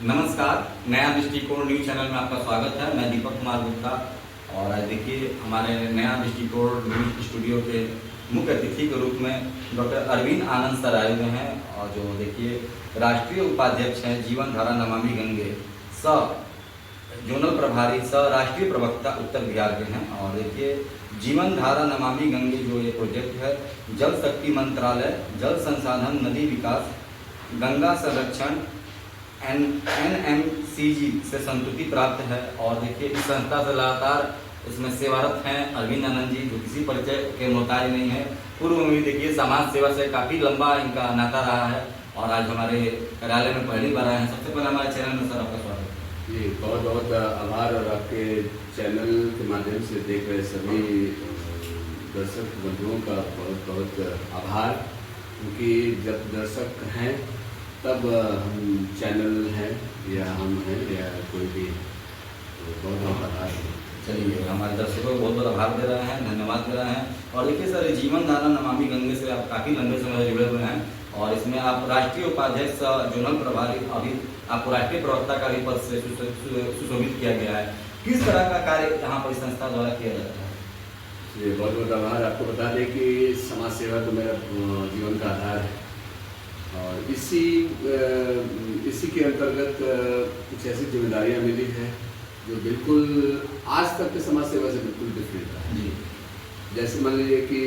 नमस्कार, नया दृष्टिकोण न्यूज चैनल में आपका स्वागत है। मैं दीपक कुमार गुप्ता और आज देखिए हमारे नया दृष्टिकोण न्यूज स्टूडियो के मुख्य अतिथि के रूप में डॉक्टर अरविंद आनंद सर आए हुए हैं और जो देखिए राष्ट्रीय उपाध्यक्ष हैं जीवन धारा नमामि गंगे स जोनल प्रभारी स राष्ट्रीय प्रवक्ता उत्तर बिहार के हैं। और देखिए जीवन धारा नमामि गंगे जो ये प्रोजेक्ट है जल शक्ति मंत्रालय, जल संसाधन, नदी विकास, गंगा संरक्षण NMCG से संतुष्टि प्राप्त है। और देखिए इस संस्था से लगातार इसमें सेवारत हैं अरविंद आनंद जी, जो किसी परिचय के मोहताज नहीं है। पूर्व में भी देखिए समाज सेवा से काफ़ी लंबा इनका नाता रहा है और आज हमारे कार्यालय में पहली बार आए हैं। सबसे पहले हमारे चैनल में सर आपका स्वागत है। जी, बहुत बहुत आभार। और आपके चैनल के माध्यम से देख रहे सभी दर्शक बंधुओं का बहुत बहुत आभार, क्योंकि जब दर्शक हैं तब हम चैनल हैं या हम हैं या कोई भी, तो बहुत बहुत आभार। चलिए हमारे दर्शकों को बहुत बहुत आभार दे रहे हैं, धन्यवाद दे रहे हैं। और देखिए सर, जीवन धारा नमामि गंगे से आप काफ़ी लंबे समय से जुड़े हुए हैं और इसमें आप राष्ट्रीय उपाध्यक्ष जोनल प्रभारी, अभी आपको राष्ट्रीय प्रवक्ता का भी पद से सुशोभित किया गया है। किस तरह का कार्य यहाँ पर संस्था द्वारा किया जाता है? जी, बहुत बहुत आभार। आपको बता दें कि समाज सेवा तो मेरा जीवन का आधार है और इसी के अंतर्गत कुछ ऐसी जिम्मेदारियां मिली है जो बिल्कुल आज तक के समाज सेवा से बिल्कुल डिफरेंट है। जी, जैसे मान लीजिए कि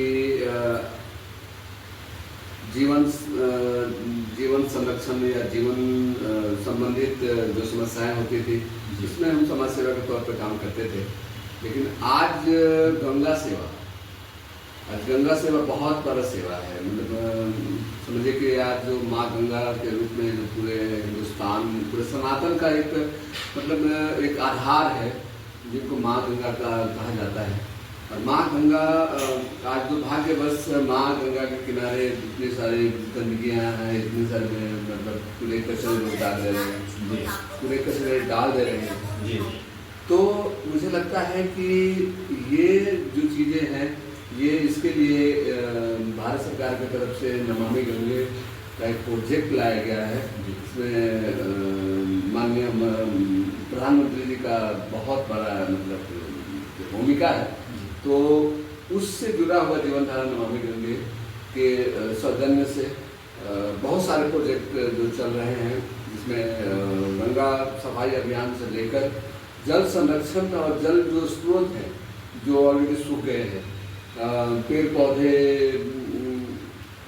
जीवन संरक्षण या जीवन संबंधित जो समस्याएं होती थी इसमें हम समाज सेवा के तौर पर काम करते थे। लेकिन आज गंगा सेवा बहुत बड़ा सेवा है। मतलब समझिए कि आज जो माँ गंगा के रूप में जो पूरे हिंदुस्तान, पूरे सनातन का एक आधार है जिनको माँ गंगा का कहा जाता है। और माँ गंगा आज दुर्भाग्यवश माँ गंगा के किनारे इतनी सारी गंदगियाँ हैं, इतने सारे मतलब पूरे कचरे लोग डाल दे रहे हैं, पूरे कचरे डाल दे रहे हैं जी। तो मुझे लगता है कि ये जो चीज़ें हैं ये इसके लिए भारत सरकार की तरफ से नमामि गंगे का एक प्रोजेक्ट लाया गया है, जिसमें माननीय प्रधानमंत्री जी का बहुत बड़ा मतलब भूमिका है। तो उससे जुड़ा हुआ जीवन धारा नमामि गंगे के सौजन्य से बहुत सारे प्रोजेक्ट जो चल रहे हैं, जिसमें गंगा सफाई अभियान से लेकर जल संरक्षण और जल जो स्रोत हैं जो ऑलरेडी सूख गए हैं, पेड़ पौधे,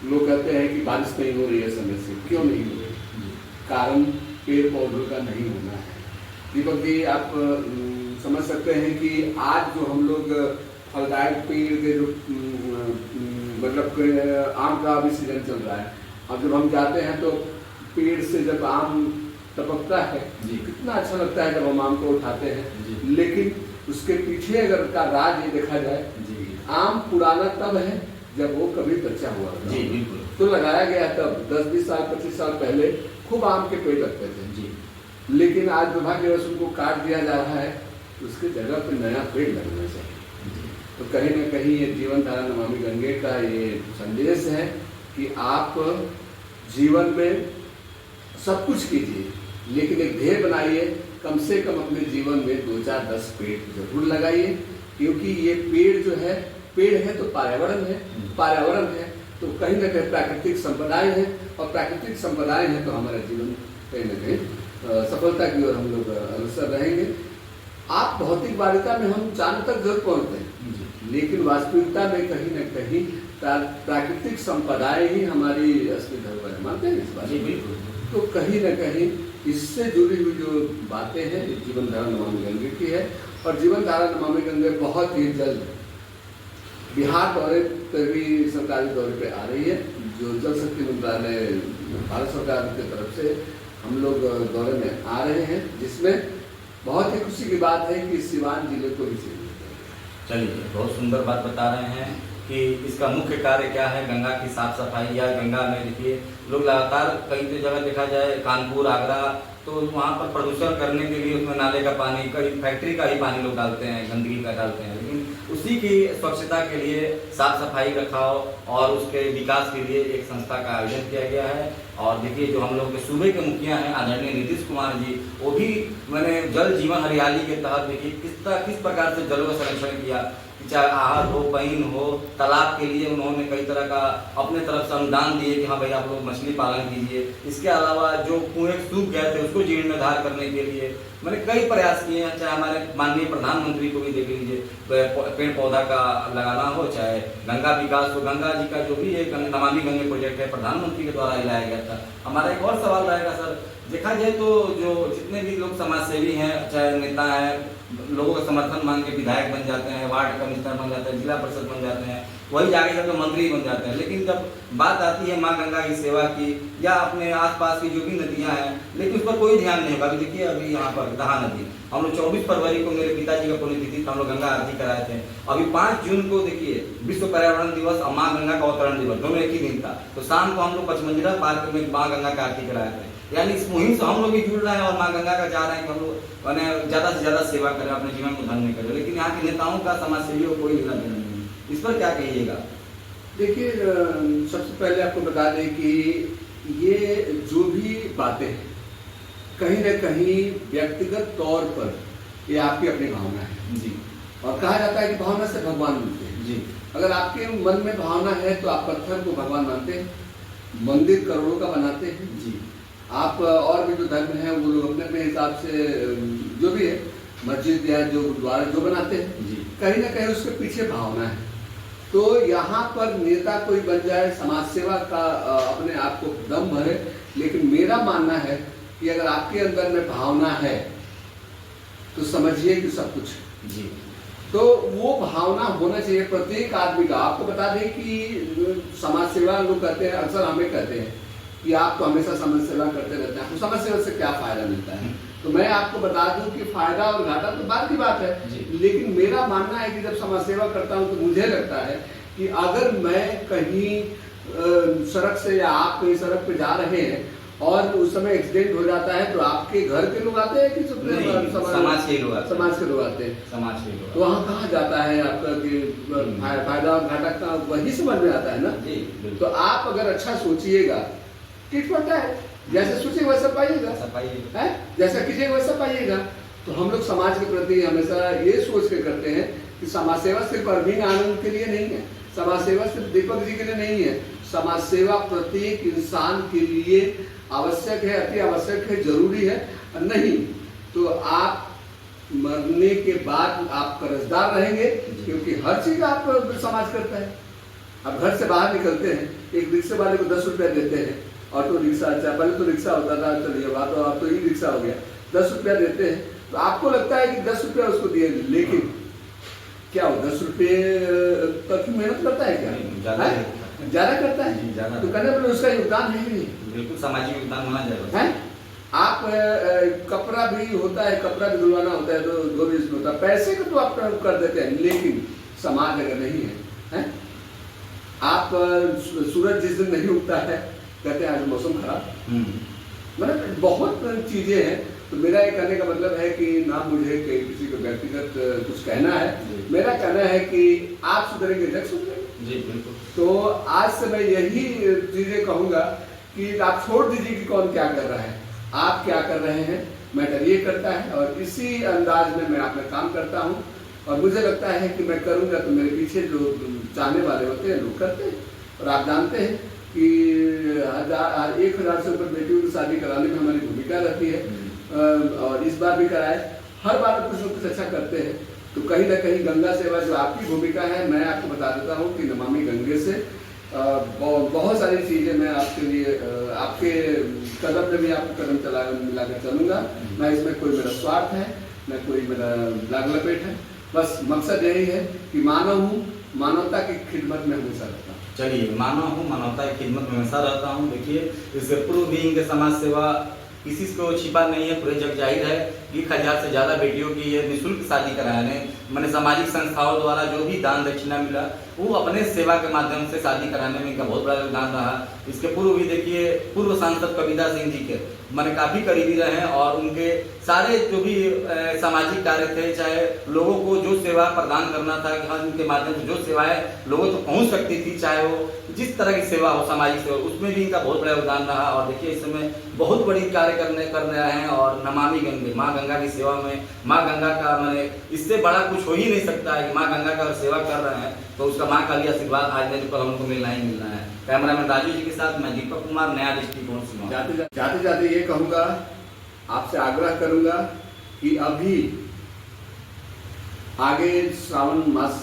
लोग कहते हैं कि बारिश नहीं हो रही है समय से, क्यों नहीं हो रही? कारण पेड़ पौधों का नहीं होना है। दीपक जी, आप समझ सकते हैं कि आज जो हम लोग फलदायक पेड़ के जो मतलब आम का अभी सीजन चल रहा है, अब जब हम जाते हैं तो पेड़ से जब आम टपकता है जी, कितना अच्छा लगता है जब हम आम को उठाते हैं। लेकिन उसके पीछे अगर का राज ये देखा जाए जी, आम पुराना तब है जब वो कभी बच्चा हुआ था जी, बिल्कुल। तो लगाया गया तब 10-20 साल 25 साल पहले खूब आम के पेड़ लगते थे जी। लेकिन आज दुर्भाग्यवश उनको काट दिया जा रहा है, उसके जगह पर नया पेड़ लगना चाहिए। तो कहीं ना कहीं ये जीवन धारा नमामि गंगे का ये संदेश है कि आप जीवन में सब कुछ कीजिए, लेकिन एक ध्येय बनाइए, कम से कम अपने जीवन में 2-4-10 पेड़ जरूर लगाइए। क्योंकि ये पेड़ जो है, पेड़ है तो पर्यावरण है, पर्यावरण है तो कहीं ना कहीं प्राकृतिक संपदाएं हैं, और प्राकृतिक संपदाएं हैं तो हमारा जीवन कहीं ना कहीं सफलता की ओर हम लोग अग्रसर रहेंगे। आप भौतिक बाध्यता में हम चांद तक जरूर पहुँचते हैं, लेकिन वास्तविकता में कहीं ना कहीं प्राकृतिक संपदाएं ही हमारी असली धरोहर है। मानते हैं इस बात? बिल्कुल। तो कहीं ना कहीं इससे जुड़ी हुई जो बातें हैं जीवन धारा नमामि गंगे की है। और जीवन धारा नमामि गंगे बहुत ही जल्द बिहार दौरे पर भी सरकारी दौरे पे आ रही है, जो जल शक्ति मंत्रालय भारत सरकार की तरफ से हम लोग दौरे में आ रहे हैं, जिसमें बहुत ही खुशी की बात है कि सिवान जिले को भी शामिल किया। चलिए, बहुत सुंदर बात बता रहे हैं कि इसका मुख्य कार्य क्या है, गंगा की साफ सफाई। या गंगा में देखिए लोग लगातार कई जगह देखा जाए, कानपुर, आगरा, तो वहाँ पर प्रदूषण करने के लिए उसमें नाले का पानी, कई फैक्ट्री का ही पानी लोग डालते हैं, गंदगी का डालते हैं। लेकिन उसी की स्वच्छता के लिए, साफ सफाई रखाव और उसके विकास के लिए एक संस्था का आयोजन किया गया है। और देखिए जो हम लोग के सूबे के मुखिया हैं आदरणीय नीतीश कुमार जी, वो भी मैंने जल जीवन हरियाली के तहत देखिए किस प्रकार से जल का संरक्षण किया, चाहे आहार हो, पहीन हो, तालाब के लिए उन्होंने कई तरह का अपने तरफ से अनुदान दिए कि हाँ भाई आप लोग मछली पालन कीजिए। इसके अलावा जो कुएं सूख गए थे उसको जीर्णोद्धार करने के लिए मैंने कई प्रयास किए हैं। चाहे हमारे माननीय प्रधानमंत्री को भी देख लीजिए, पेड़ पौधा का लगाना हो, चाहे गंगा विकास हो, गंगा जी का जो भी एक नमामि गंगे प्रोजेक्ट है प्रधानमंत्री के द्वारा लाया गया था। हमारा एक और सवाल रहेगा सर, देखा जाए तो जो जितने भी लोग समाज सेवी हैं, चाहे नेता हैं, लोगों का समर्थन मांग के विधायक बन जाते हैं, वार्ड कमिश्नर बन जाते हैं, जिला परिषद बन जाते हैं, वही जाके जब मंत्री बन जाते हैं। लेकिन जब बात आती है माँ गंगा की सेवा की या अपने आसपास की जो भी नदियाँ हैं, लेकिन उस पर कोई ध्यान नहीं होगा। अभी देखिए अभी यहाँ पर दहा नदी, हम लोग 24 फरवरी को मेरे पिताजी का पुण्यतिथि था, हम लोग गंगा आरती कराए थे। अभी 5 जून को देखिए विश्व पर्यावरण दिवस और माँ गंगा का अवतरण दिवस, दोनों एक ही दिन था। तो शाम को हम लोग पचमंजिरा पार्क में माँ गंगा का आरती कराए थे। यानी इस मुहिम से हम लोग भी जुड़ रहे हैं और माँ गंगा का चाह रहे हैं कि हम लोग मैंने ज़्यादा से ज़्यादा सेवा करें, अपने जीवन को धन्य करें। लेकिन यहाँ के नेताओं का, समाज सेवियों को कोई लेना देना नहीं है। इस पर क्या कहिएगा? देखिए सबसे पहले आपको बता दें कि ये जो भी बातें हैं कहीं न कहीं व्यक्तिगत तौर पर ये आपकी अपनी भावना है जी। और कहा जाता है कि भावना से भगवान मिलते हैं जी। अगर आपके मन में भावना है तो आप पत्थर को भगवान मानते हैं, मंदिर करोड़ों का बनाते हैं जी। आप और भी जो धर्म है वो लोग अपने अपने हिसाब से जो भी है मस्जिद या जो गुरुद्वारा जो बनाते हैं जी। कहीं ना कहीं उसके पीछे भावना है। तो यहाँ पर नेता कोई बन जाए, समाज सेवा का अपने आप को दम भरे, लेकिन मेरा मानना है कि अगर आपके अंदर में भावना है तो समझिए कि सब कुछ जी। तो वो भावना होना चाहिए प्रत्येक आदमी का। आपको बता दें कि समाज सेवा लोग कहते हैं, अक्सर हमें कहते हैं कि आप तो हमेशा समाज सेवा करते रहते हैं, आपको समाज सेवा से क्या फायदा मिलता है? तो मैं आपको बता दूं कि फायदा और घाटा तो बात की बात है, लेकिन मेरा मानना है कि जब समाज सेवा करता हूं तो मुझे लगता है कि अगर मैं कहीं सड़क से या आप कहीं सड़क पे जा रहे हैं और उस समय एक्सीडेंट हो जाता है तो आपके घर के लोग आते हैं कि समाज के लोग आते हैं? समाज के लोग। तो वहाँ कहाँ जाता है आपका कि फायदा और घाटा का वही समझ में आता है ना जी। तो आप अगर अच्छा सोचिएगा, किट पड़ता है, जैसे सोचिएगा वैसा पाइएगा, है जैसा कीजिएगा वैसा पाइएगा। तो हम लोग समाज के प्रति हमेशा ये सोच के करते हैं कि समाज सेवा सिर्फ अरविंद आनंद के लिए नहीं है, समाज सेवा सिर्फ दीपक जी के लिए नहीं है, समाज सेवा प्रत्येक इंसान के लिए आवश्यक है, अति आवश्यक है, जरूरी है। नहीं तो आप मरने के बाद आप कर्जदार रहेंगे, क्योंकि हर चीज आप समाज करता है। अब घर से बाहर निकलते हैं, एक रिक्शे वाले को 10 रुपया देते हैं, ऑटो रिक्शा, अच्छा पहले तो रिक्शा होता था, चलिए बात तो अब तो ई रिक्शा हो गया, 10 रुपया देते हैं तो आपको लगता है कि 10 रुपया उसको दिए, लेकिन क्या वो 10 रुपये तक मेहनत करता है क्या? ज्यादा करता है तो कहने पर उसका योगदान है नहीं, बिल्कुल सामाजिक योगदान माना जाएगा। आप कपड़ा भी होता है, कपड़ा भी धुलवाना होता है तो जो भी इसमें होता है, पैसे का तो आप कर देते हैं, लेकिन समाज अगर नहीं है, आप सूरज जिस दिन नहीं उगता है कहते हैं आज मौसम खराब, मतलब बहुत चीजें हैं। तो मेरा ये कहने का मतलब है कि ना मुझे किसी को व्यक्तिगत कुछ कहना है, मेरा कहना है कि आप सुधरेंगे जग सुधरेंगे। जी बिल्कुल। तो आज से मैं यही चीजें कहूंगा कि आप छोड़ दीजिए कि कौन क्या कर रहा है, आप क्या कर रहे हैं, मैटर ये करता है और इसी अंदाज में मैं अपना काम करता हूँ। और मुझे लगता है कि मैं करूंगा तो मेरे पीछे जो चाहने वाले होते हैं लोग करते हैं। और आप जानते हैं कि 1000 से ऊपर बेटियों की शादी कराने में हमारी भूमिका रहती है, और इस बार भी कराए, हर बार कुछ न कुछ अच्छा करते हैं। तो कहीं ना कहीं गंगा सेवा जो आपकी भूमिका है, मैं आपको बता देता हूँ कि नमामि गंगे से बहुत सारी चीजें मैं आपके लिए, आपके कदम में भी आपको कदम मिलाकर चलूंगा। मैं इसमें कोई मेरा स्वार्थ है, न कोई मेरा लाग लपेट है, बस मकसद यही है कि मानव हूँ, मानवता की खिदमत में हमेशा रहता हूँ। चलिए, मानव हूँ, मानवता की खिदमत में हमेशा रहता हूँ। देखिए इसके पूर्व भी इनके समाज सेवा किसी को छिपा नहीं है, पूरे जग जाहिर है। 1000 से ज़्यादा बेटियों की ये निःशुल्क शादी कराने, मैंने सामाजिक संस्थाओं द्वारा जो भी दान दक्षिणा मिला वो अपने सेवा के माध्यम से शादी कराने में इनका बहुत बड़ा योगदान रहा। इसके पूर्व भी देखिए पूर्व सांसद कविता सिंह जी के मैंने काफ़ी करीबी रहे और उनके सारे जो भी सामाजिक कार्य थे, चाहे लोगों को जो सेवा प्रदान करना था, उनके माध्यम से जो सेवाएं लोगों तक पहुंच सकती थी, चाहे वो जिस तरह की सेवा हो, सामाजिक सेवा, उसमें भी इनका बहुत बड़ा योगदान रहा। और देखिए इस समय बहुत बड़ी कार्य कर रहे हैं और नमामि गंगे, माँ गंगा की सेवा में, माँ गंगा का मैंने इससे बड़ा कुछ हो ही नहीं सकता है कि माँ गंगा का सेवा कर रहे हैं तो उसका माँ का भी आशीर्वाद आज नहीं तो कल हमको मिलना ही मिलना है। कैमरामैन राजू जी के साथ मैं दीपक कुमार, नया दृष्टिकोण सिवान। जाते जाते ये कहूँगा, आपसे आग्रह करूँगा कि अभी आगे श्रावण मास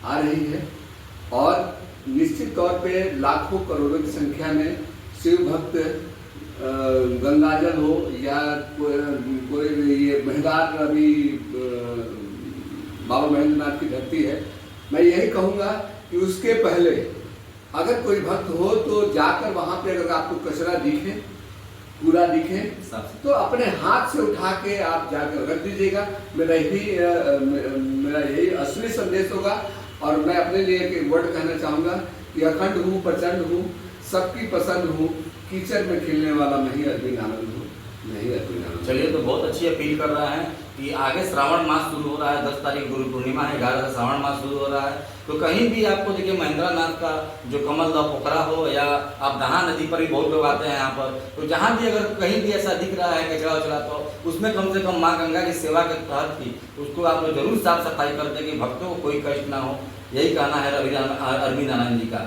आ रही है और निश्चित तौर पे लाखों करोड़ों की संख्या में शिव भक्त गंगाजल हो या कोई ये महदार अभी बाबा महेंद्रनाथ की धरती है, मैं यही कहूँगा कि उसके पहले अगर कोई भक्त हो तो जाकर वहाँ पे अगर आपको कचरा दिखे, कूड़ा दिखे तो अपने हाथ से उठा के आप जाकर रख दीजिएगा। मेरा यही असली संदेश होगा। और मैं अपने लिए एक वर्ड कहना चाहूँगा कि अखंड हूँ, प्रचंड हूँ, सबकी पसंद हूँ, कीचड़ में खिलने वाला मैं ही अरविंद आनंद हूँ, मैं ही अरविंद आनंद। चलिए, तो बहुत अच्छी अपील कर रहा है कि आगे श्रावण मास शुरू हो रहा है, 10 तारीख गुरु पूर्णिमा है, 11 से श्रावण मास शुरू हो रहा है। तो कहीं भी आपको देखिए महेंद्रनाथ का जो कमलदह पोखरा हो या आप दहा नदी पर भी बहुत लोग आते हैं यहाँ पर, तो जहाँ भी अगर कहीं भी ऐसा दिख रहा है कचरा उचरा तो उसमें कम से कम माँ गंगा की सेवा के तहत ही उसको आप लोग जरूर साफ सफाई करते कि भक्तों को कोई कष्ट ना हो। यही कहना है अरविंद आनंद जी का।